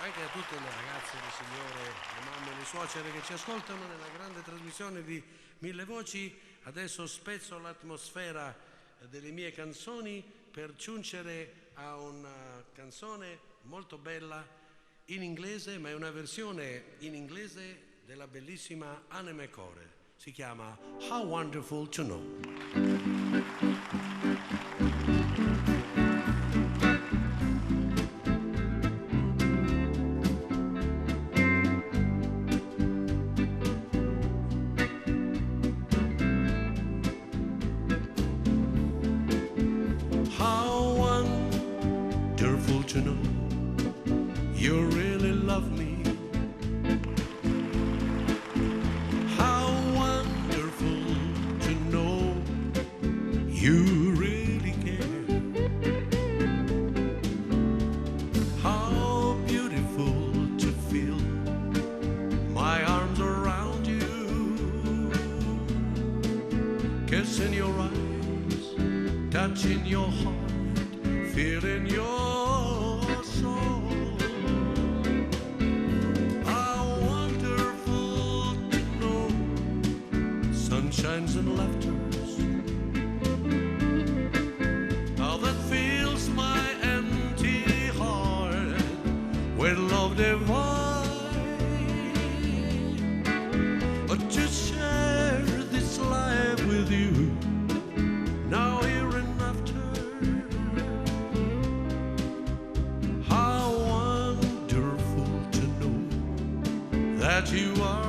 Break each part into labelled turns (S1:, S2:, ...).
S1: anche a tutte le ragazze, le signore, le mamme, le suocere che ci ascoltano nella grande trasmissione di Mille Voci. Adesso spezzo l'atmosfera delle mie canzoni per giungere a una canzone molto bella in inglese, ma è una versione in inglese della bellissima Anne McCore. Si chiama How Wonderful to Know. To know you really love me. How wonderful to know you really care. How beautiful to feel my arms around you, kissing your eyes, touching your heart, feeling your sunshines and laughters, how that fills my empty heart with love divine. To share this life with you, now here and after. How wonderful to know that you are.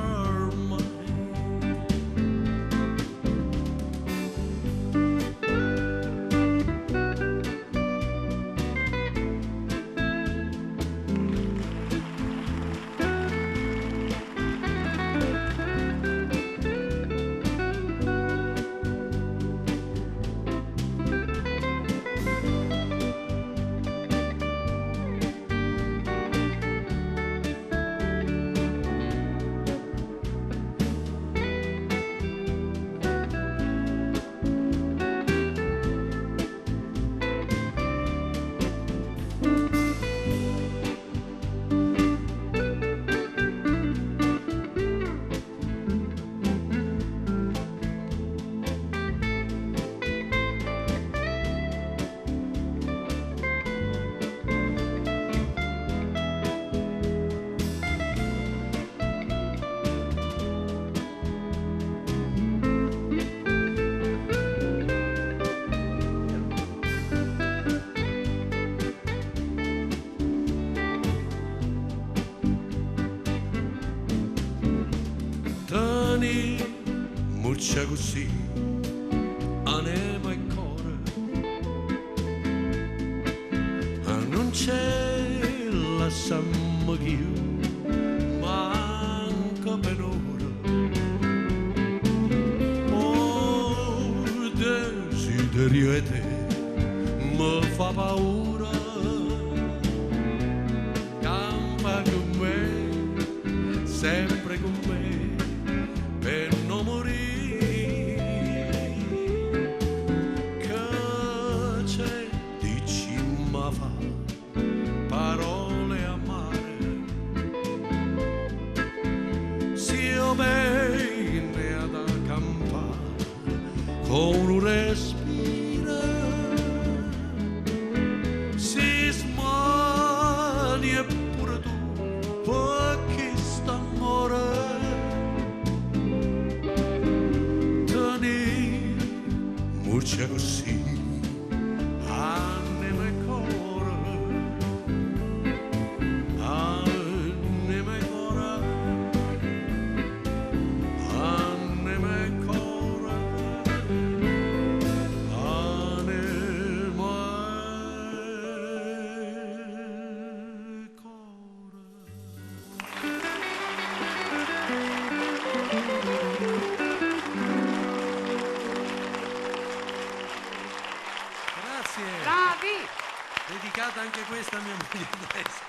S1: Muccia così, anima e cuore, non c'è la samma più, manca per ora. Oh, desiderio e te, mi fa paura, campa con me, sempre con me, per non morire. Parole amare, si bene ad accampare con un respiro, si smani eppure tu, perché st'amore tenere muccia così. Dedicata anche questa a mia moglie.